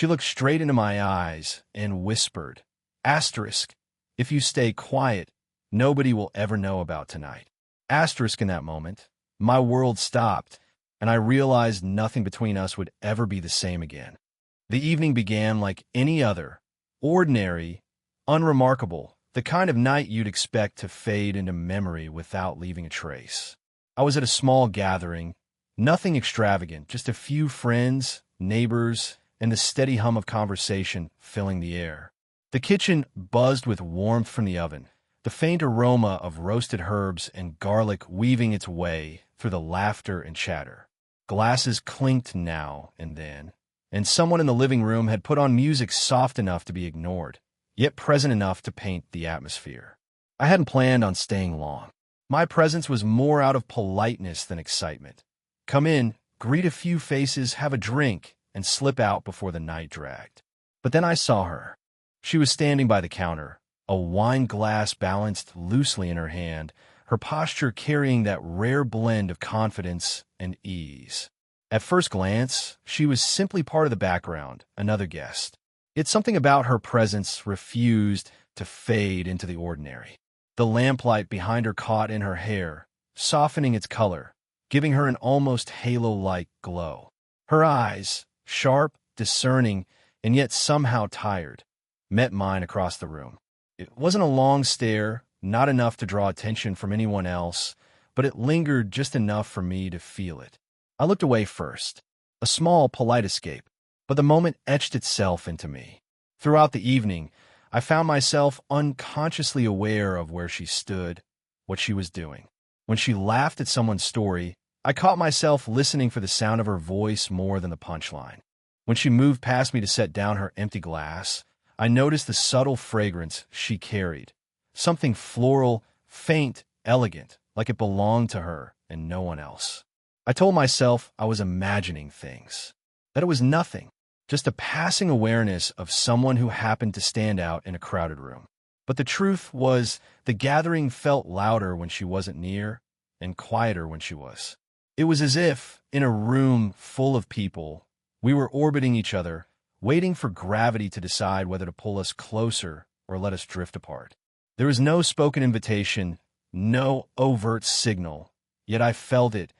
She looked straight into my eyes and whispered, "Asterisk, if you stay quiet, nobody will ever know about tonight." Asterisk in that moment, my world stopped, and I realized nothing between us would ever be the same again. The evening began like any other, ordinary, unremarkable, the kind of night you'd expect to fade into memory without leaving a trace. I was at a small gathering, nothing extravagant, just a few friends, neighbors, and the steady hum of conversation filling the air. The kitchen buzzed with warmth from the oven, the faint aroma of roasted herbs and garlic weaving its way through the laughter and chatter. Glasses clinked now and then, and someone in the living room had put on music soft enough to be ignored, yet present enough to paint the atmosphere. I hadn't planned on staying long. My presence was more out of politeness than excitement. Come in, greet a few faces, have a drink, and slip out before the night dragged. But then I saw her. She was standing by the counter, a wine glass balanced loosely in her hand, her posture carrying that rare blend of confidence and ease. At first glance, she was simply part of the background, another guest. Yet something about her presence refused to fade into the ordinary. The lamplight behind her caught in her hair, softening its color, giving her an almost halo-like glow. Her eyes, sharp, discerning, and yet somehow tired, met mine across the room. It wasn't a long stare, not enough to draw attention from anyone else, but it lingered just enough for me to feel it. I looked away first, a small, polite escape, but the moment etched itself into me. Throughout the evening, I found myself unconsciously aware of where she stood, what she was doing. When she laughed at someone's story, I caught myself listening for the sound of her voice more than the punchline. When she moved past me to set down her empty glass, I noticed the subtle fragrance she carried, something floral, faint, elegant, like it belonged to her and no one else. I told myself I was imagining things, that it was nothing, just a passing awareness of someone who happened to stand out in a crowded room. But the truth was, the gathering felt louder when she wasn't near and quieter when she was. It was as if, in a room full of people, we were orbiting each other, waiting for gravity to decide whether to pull us closer or let us drift apart. There was no spoken invitation, no overt signal, yet I felt it,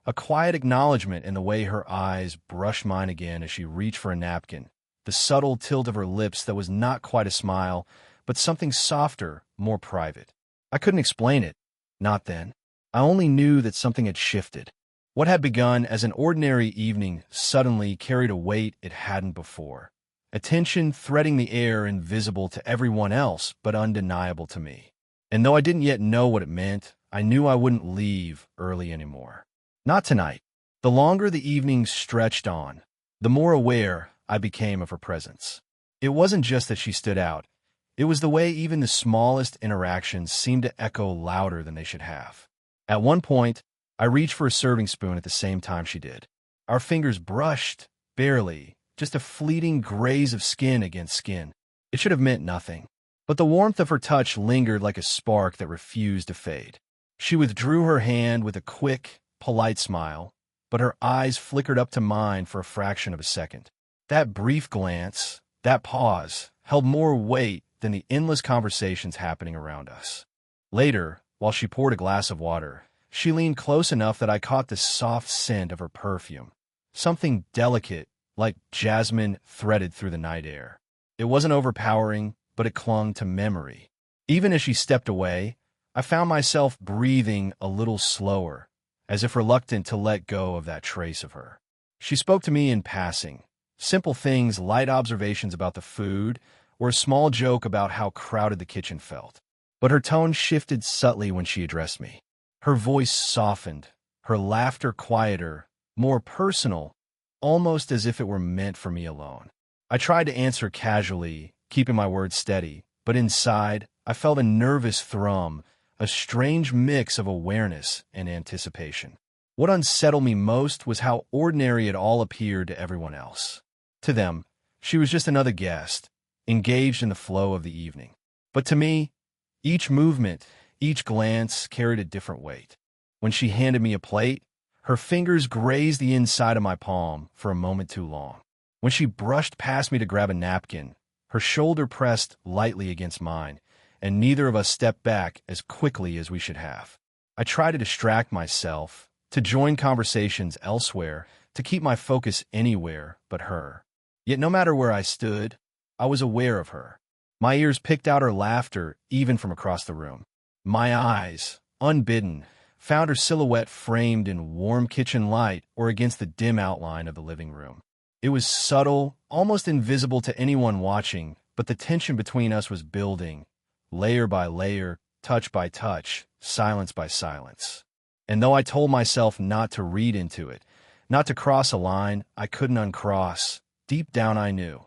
a quiet acknowledgement in the way her eyes brushed mine again as she reached for a napkin, the subtle tilt of her lips that was not quite a smile, but something softer, more private. I couldn't explain it, not then. I only knew that something had shifted. What had begun as an ordinary evening suddenly carried a weight it hadn't before, a tension threading the air invisible to everyone else but undeniable to me. And though I didn't yet know what it meant, I knew I wouldn't leave early anymore. Not tonight. The longer the evening stretched on, the more aware I became of her presence. It wasn't just that she stood out. It was the way even the smallest interactions seemed to echo louder than they should have. At one point, I reached for a serving spoon at the same time she did. Our fingers brushed, barely, just a fleeting graze of skin against skin. It should have meant nothing. But the warmth of her touch lingered like a spark that refused to fade. She withdrew her hand with a quick, polite smile, but her eyes flickered up to mine for a fraction of a second. That brief glance, that pause, held more weight than the endless conversations happening around us. Later, while she poured a glass of water, she leaned close enough that I caught the soft scent of her perfume, something delicate, like jasmine threaded through the night air. It wasn't overpowering, but it clung to memory. Even as she stepped away, I found myself breathing a little slower, as if reluctant to let go of that trace of her. She spoke to me in passing, simple things, light observations about the food, or a small joke about how crowded the kitchen felt. But her tone shifted subtly when she addressed me. Her voice softened, her laughter quieter, more personal, almost as if it were meant for me alone. I tried to answer casually, keeping my words steady, but inside, I felt a nervous thrum, a strange mix of awareness and anticipation. What unsettled me most was how ordinary it all appeared to everyone else. To them, she was just another guest, engaged in the flow of the evening. But to me, each movement, each glance carried a different weight. When she handed me a plate, her fingers grazed the inside of my palm for a moment too long. When she brushed past me to grab a napkin, her shoulder pressed lightly against mine, and neither of us stepped back as quickly as we should have. I tried to distract myself, to join conversations elsewhere, to keep my focus anywhere but her. Yet no matter where I stood, I was aware of her. My ears picked out her laughter even from across the room. My eyes, unbidden, found her silhouette framed in warm kitchen light or against the dim outline of the living room. It was subtle, almost invisible to anyone watching, but the tension between us was building, layer by layer, touch by touch, silence by silence. And though I told myself not to read into it, not to cross a line I couldn't uncross, deep down I knew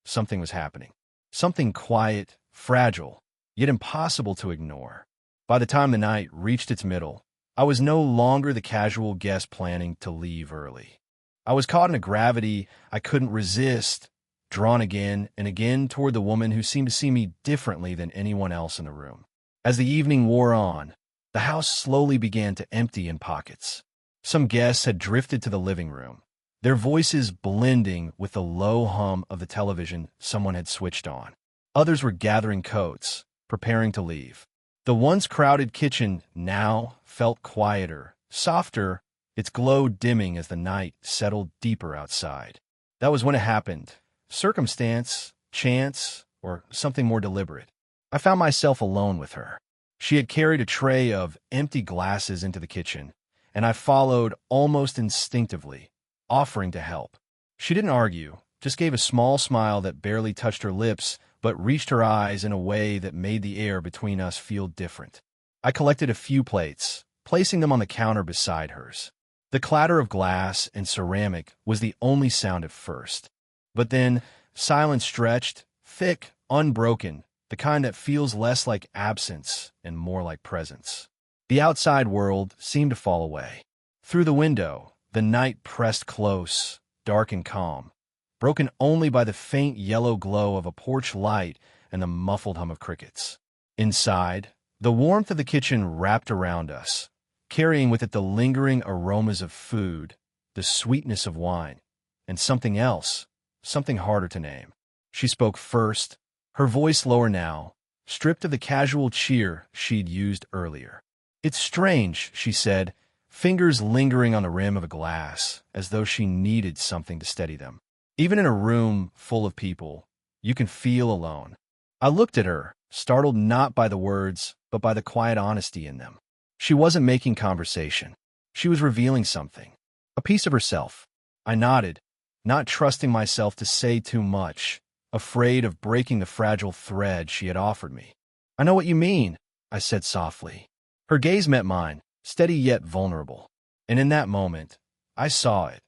something was happening. Something quiet, fragile, yet impossible to ignore. By the time the night reached its middle, I was no longer the casual guest planning to leave early. I was caught in a gravity I couldn't resist, drawn again and again toward the woman who seemed to see me differently than anyone else in the room. As the evening wore on, the house slowly began to empty in pockets. Some guests had drifted to the living room, their voices blending with the low hum of the television someone had switched on. Others were gathering coats, preparing to leave. The once crowded kitchen now felt quieter, softer, its glow dimming as the night settled deeper outside. That was when it happened. Circumstance, chance, or something more deliberate. I found myself alone with her. She had carried a tray of empty glasses into the kitchen, and I followed almost instinctively, offering to help. She didn't argue, just gave a small smile that barely touched her lips, but reached her eyes in a way that made the air between us feel different. I collected a few plates, placing them on the counter beside hers. The clatter of glass and ceramic was the only sound at first. But then, silence stretched, thick, unbroken, the kind that feels less like absence and more like presence. The outside world seemed to fall away. Through the window, the night pressed close, dark and calm, broken only by the faint yellow glow of a porch light and the muffled hum of crickets. Inside, the warmth of the kitchen wrapped around us, carrying with it the lingering aromas of food, the sweetness of wine, and something else, something harder to name. She spoke first, her voice lower now, stripped of the casual cheer she'd used earlier. "It's strange," she said, fingers lingering on the rim of a glass, as though she needed something to steady them. "Even in a room full of people, you can feel alone." I looked at her, startled not by the words, but by the quiet honesty in them. She wasn't making conversation. She was revealing something, a piece of herself. I nodded, not trusting myself to say too much, afraid of breaking the fragile thread she had offered me. "I know what you mean," I said softly. Her gaze met mine, steady yet vulnerable. And in that moment, I saw it.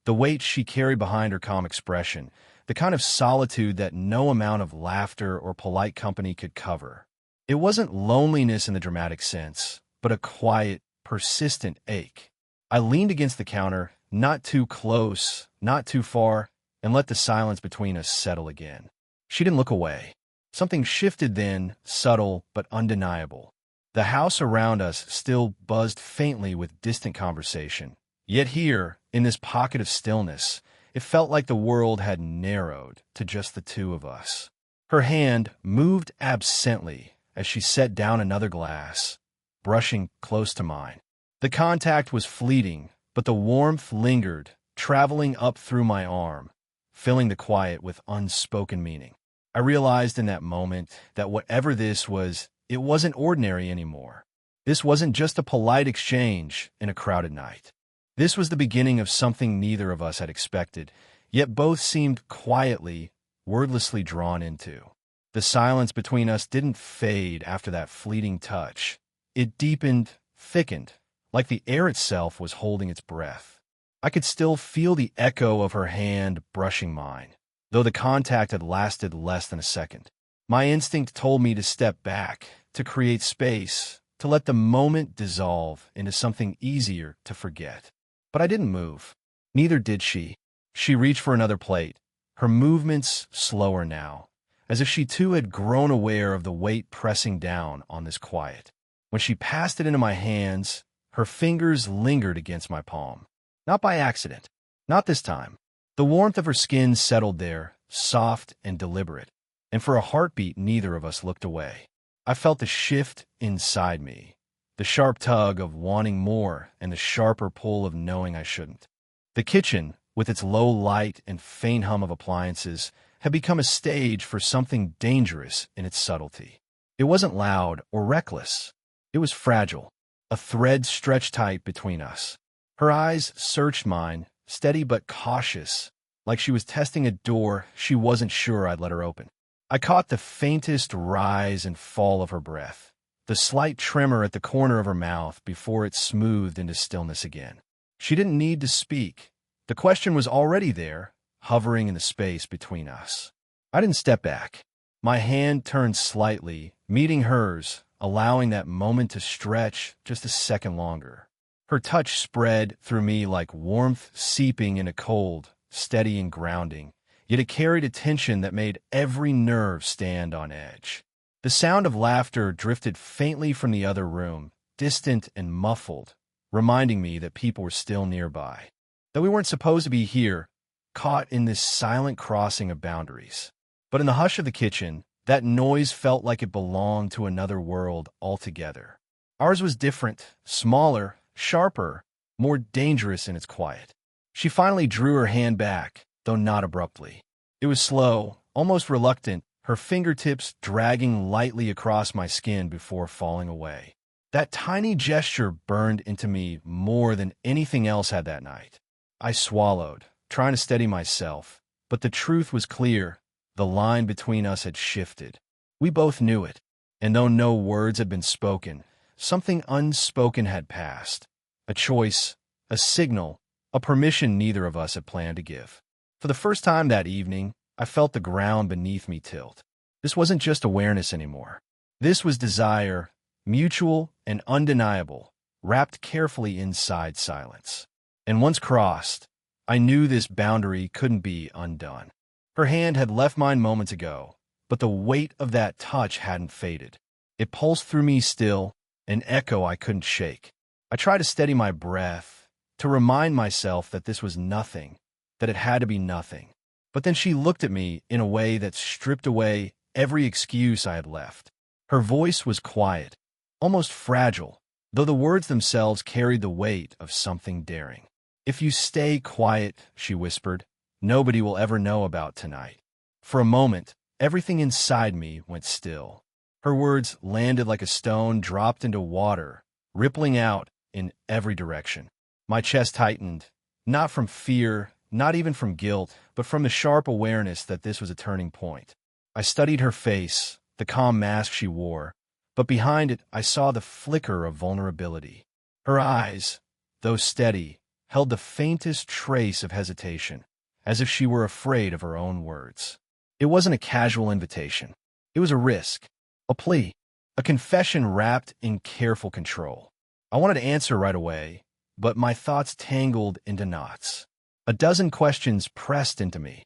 The weight she carried behind her calm expression, the kind of solitude that no amount of laughter or polite company could cover. It wasn't loneliness in the dramatic sense, but a quiet, persistent ache. I leaned against the counter, not too close, not too far, and let the silence between us settle again. She didn't look away. Something shifted then, subtle but undeniable. The house around us still buzzed faintly with distant conversation. Yet here, in this pocket of stillness, it felt like the world had narrowed to just the two of us. Her hand moved absently as she set down another glass, brushing close to mine. The contact was fleeting, but the warmth lingered, traveling up through my arm, filling the quiet with unspoken meaning. I realized in that moment that whatever this was, it wasn't ordinary anymore. This wasn't just a polite exchange in a crowded night. This was the beginning of something neither of us had expected, yet both seemed quietly, wordlessly drawn into. The silence between us didn't fade after that fleeting touch. It deepened, thickened, like the air itself was holding its breath. I could still feel the echo of her hand brushing mine, though the contact had lasted less than a second. My instinct told me to step back, to create space, to let the moment dissolve into something easier to forget. But I didn't move. Neither did she. She reached for another plate, her movements slower now, as if she too had grown aware of the weight pressing down on this quiet. When she passed it into my hands, her fingers lingered against my palm. Not by accident. Not this time. The warmth of her skin settled there, soft and deliberate, and for a heartbeat neither of us looked away. I felt the shift inside me, the sharp tug of wanting more and the sharper pull of knowing I shouldn't. The kitchen, with its low light and faint hum of appliances, had become a stage for something dangerous in its subtlety. It wasn't loud or reckless. It was fragile, a thread stretched tight between us. Her eyes searched mine, steady but cautious, like she was testing a door she wasn't sure I'd let her open. I caught the faintest rise and fall of her breath, the slight tremor at the corner of her mouth before it smoothed into stillness again. She didn't need to speak. The question was already there, hovering in the space between us. I didn't step back. My hand turned slightly, meeting hers, allowing that moment to stretch just a second longer. Her touch spread through me like warmth seeping into cold, steady and grounding, yet it carried a tension that made every nerve stand on edge. The sound of laughter drifted faintly from the other room, distant and muffled, reminding me that people were still nearby. That we weren't supposed to be here, caught in this silent crossing of boundaries. But in the hush of the kitchen, that noise felt like it belonged to another world altogether. Ours was different, smaller, sharper, more dangerous in its quiet. She finally drew her hand back, though not abruptly. It was slow, almost reluctant, her fingertips dragging lightly across my skin before falling away. That tiny gesture burned into me more than anything else had that night. I swallowed, trying to steady myself, but the truth was clear. The line between us had shifted. We both knew it, and though no words had been spoken, something unspoken had passed. A choice, a signal, a permission neither of us had planned to give. For the first time that evening, I felt the ground beneath me tilt. This wasn't just awareness anymore. This was desire, mutual and undeniable, wrapped carefully inside silence. And once crossed, I knew this boundary couldn't be undone. Her hand had left mine moments ago, but the weight of that touch hadn't faded. It pulsed through me still, an echo I couldn't shake. I tried to steady my breath, to remind myself that this was nothing, that it had to be nothing. But then she looked at me in a way that stripped away every excuse I had left. Her voice was quiet, almost fragile, though the words themselves carried the weight of something daring. "If you stay quiet," she whispered, "nobody will ever know about tonight." For a moment, everything inside me went still. Her words landed like a stone dropped into water, rippling out in every direction. My chest tightened, not from fear, not even from guilt, but from the sharp awareness that this was a turning point. I studied her face, the calm mask she wore, but behind it I saw the flicker of vulnerability. Her eyes, though steady, held the faintest trace of hesitation, as if she were afraid of her own words. It wasn't a casual invitation. It was a risk, a plea, a confession wrapped in careful control. I wanted to answer right away, but my thoughts tangled into knots. A dozen questions pressed into me.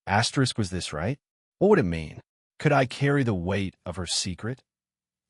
Was this right? What would it mean? Could I carry the weight of her secret?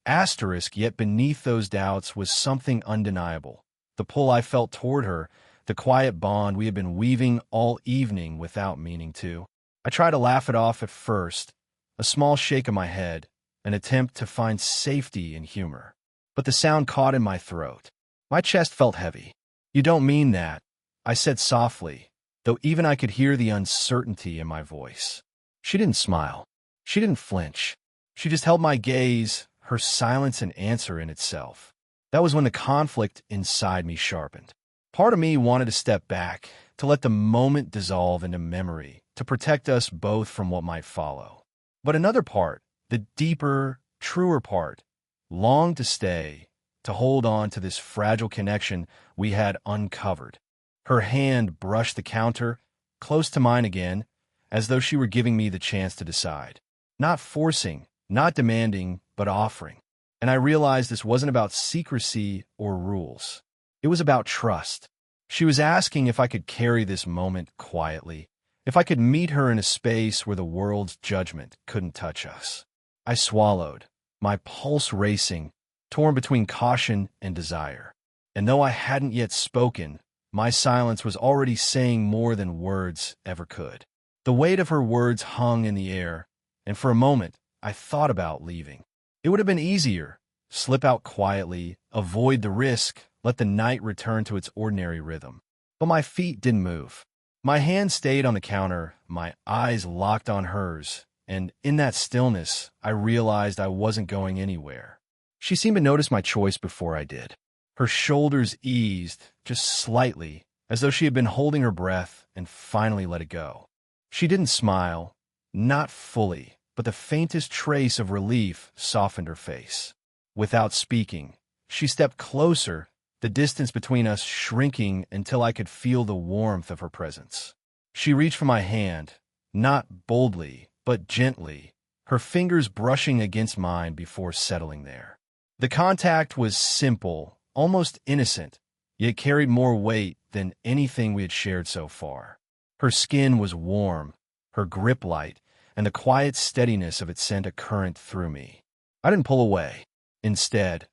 Yet beneath those doubts was something undeniable. The pull I felt toward her, the quiet bond we had been weaving all evening without meaning to. I tried to laugh it off at first, a small shake of my head, an attempt to find safety in humor. But the sound caught in my throat. My chest felt heavy. "You don't mean that," I said softly, though even I could hear the uncertainty in my voice. She didn't smile. She didn't flinch. She just held my gaze, her silence an answer in itself. That was when the conflict inside me sharpened. Part of me wanted to step back, to let the moment dissolve into memory, to protect us both from what might follow. But another part, the deeper, truer part, longed to stay, to hold on to this fragile connection we had uncovered. Her hand brushed the counter, close to mine again, as though she were giving me the chance to decide. Not forcing, not demanding, but offering. And I realized this wasn't about secrecy or rules. It was about trust. She was asking if I could carry this moment quietly, if I could meet her in a space where the world's judgment couldn't touch us. I swallowed, my pulse racing, torn between caution and desire. And though I hadn't yet spoken, My silence was already saying more than words ever could. The weight of her words hung in the air, and for a moment, I thought about leaving. It would have been easier. Slip out quietly, avoid the risk, let the night return to its ordinary rhythm. But my feet didn't move. My hand stayed on the counter, my eyes locked on hers, and in that stillness, I realized I wasn't going anywhere. She seemed to notice my choice before I did. Her shoulders eased, just slightly, as though she had been holding her breath and finally let it go. She didn't smile, not fully, but the faintest trace of relief softened her face. Without speaking, she stepped closer, the distance between us shrinking until I could feel the warmth of her presence. She reached for my hand, not boldly, but gently, her fingers brushing against mine before settling there. The contact was simple, almost innocent, yet carried more weight than anything we had shared so far. Her skin was warm, her grip light, and the quiet steadiness of it sent a current through me. I didn't pull away. Instead,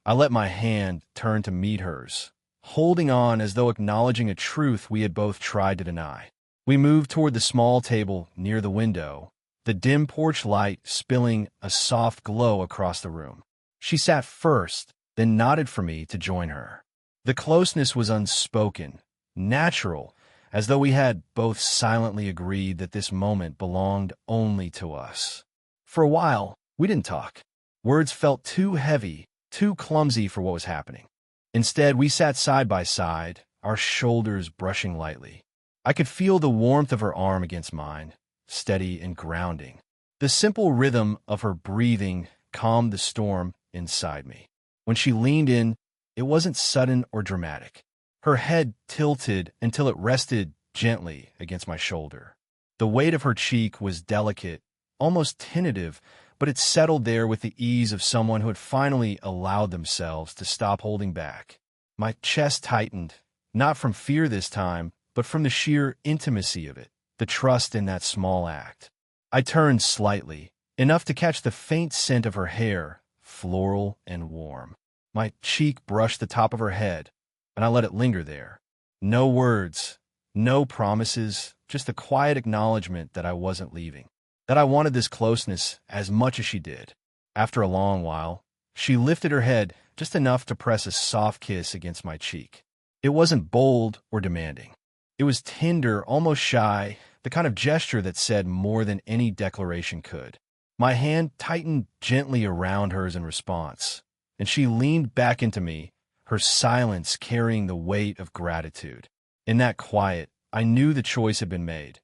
I let my hand turn to meet hers, holding on as though acknowledging a truth we had both tried to deny. We moved toward the small table near the window, the dim porch light spilling a soft glow across the room. She sat first, then nodded for me to join her. The closeness was unspoken, natural, as though we had both silently agreed that this moment belonged only to us. For a while, we didn't talk. Words felt too heavy, too clumsy for what was happening. Instead, we sat side by side, our shoulders brushing lightly. I could feel the warmth of her arm against mine, steady and grounding. The simple rhythm of her breathing calmed the storm inside me. When she leaned in, it wasn't sudden or dramatic. Her head tilted until it rested gently against my shoulder. The weight of her cheek was delicate, almost tentative, but it settled there with the ease of someone who had finally allowed themselves to stop holding back. My chest tightened, not from fear this time, but from the sheer intimacy of it, the trust in that small act. I turned slightly, enough to catch the faint scent of her hair, floral and warm. My cheek brushed the top of her head, and I let it linger there. No words, no promises, just a quiet acknowledgement that I wasn't leaving, that I wanted this closeness as much as she did. After a long while, she lifted her head just enough to press a soft kiss against my cheek. It wasn't bold or demanding. It was tender, almost shy, the kind of gesture that said more than any declaration could. My hand tightened gently around hers in response, and she leaned back into me, her silence carrying the weight of gratitude. In that quiet, I knew the choice had been made,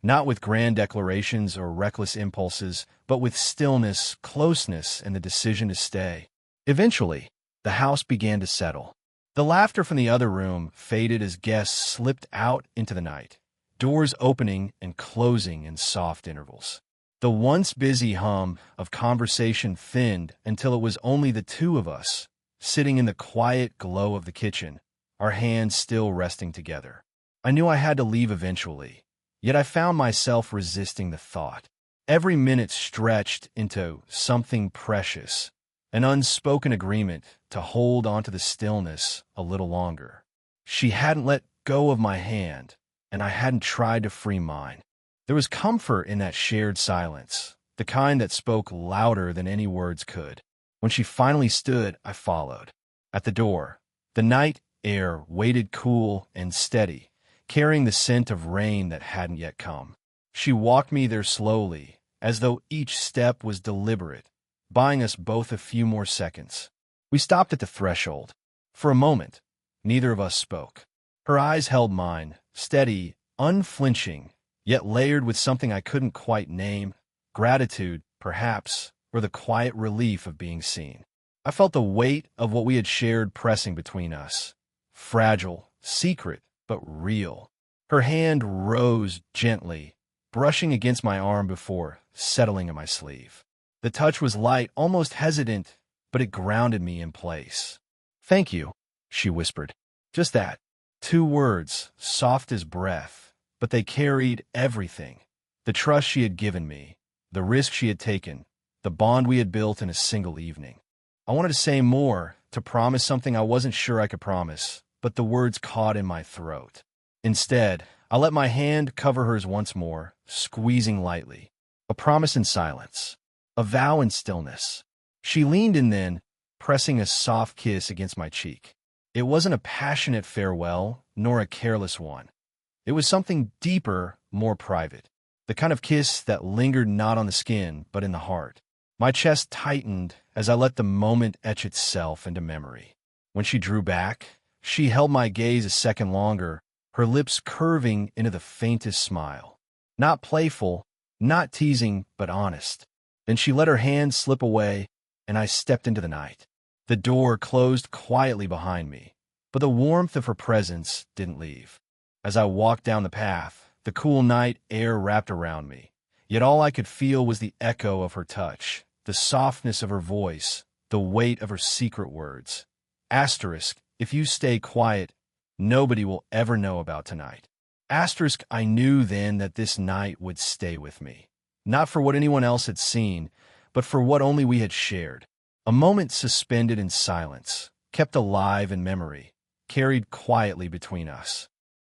not with grand declarations or reckless impulses, but with stillness, closeness, and the decision to stay. Eventually, the house began to settle. The laughter from the other room faded as guests slipped out into the night, doors opening and closing in soft intervals. The once busy hum of conversation thinned until it was only the two of us, sitting in the quiet glow of the kitchen, our hands still resting together. I knew I had to leave eventually, yet I found myself resisting the thought. Every minute stretched into something precious, an unspoken agreement to hold onto the stillness a little longer. She hadn't let go of my hand, and I hadn't tried to free mine. There was comfort in that shared silence, the kind that spoke louder than any words could. When she finally stood, I followed. At the door, the night air waited cool and steady, carrying the scent of rain that hadn't yet come. She walked me there slowly, as though each step was deliberate, buying us both a few more seconds. We stopped at the threshold. For a moment, neither of us spoke. Her eyes held mine, steady, unflinching, yet layered with something I couldn't quite name, gratitude, perhaps, or the quiet relief of being seen. I felt the weight of what we had shared pressing between us. Fragile, secret, but real. Her hand rose gently, brushing against my arm before settling in my sleeve. The touch was light, almost hesitant, but it grounded me in place. "Thank you," she whispered. Just that. 2 words, soft as breath, but they carried everything. The trust she had given me, the risk she had taken, the bond we had built in a single evening. I wanted to say more, to promise something I wasn't sure I could promise, but the words caught in my throat. Instead, I let my hand cover hers once more, squeezing lightly. A promise in silence. A vow in stillness. She leaned in then, pressing a soft kiss against my cheek. It wasn't a passionate farewell, nor a careless one. It was something deeper, more private. The kind of kiss that lingered not on the skin, but in the heart. My chest tightened as I let the moment etch itself into memory. When she drew back, she held my gaze a second longer, her lips curving into the faintest smile. Not playful, not teasing, but honest. Then she let her hand slip away, and I stepped into the night. The door closed quietly behind me, but the warmth of her presence didn't leave. As I walked down the path, the cool night air wrapped around me, yet all I could feel was the echo of her touch, the softness of her voice, the weight of her secret words. Asterisk, if you stay quiet, nobody will ever know about tonight. Asterisk, I knew then that this night would stay with me. Not for what anyone else had seen, but for what only we had shared. A moment suspended in silence, kept alive in memory, carried quietly between us.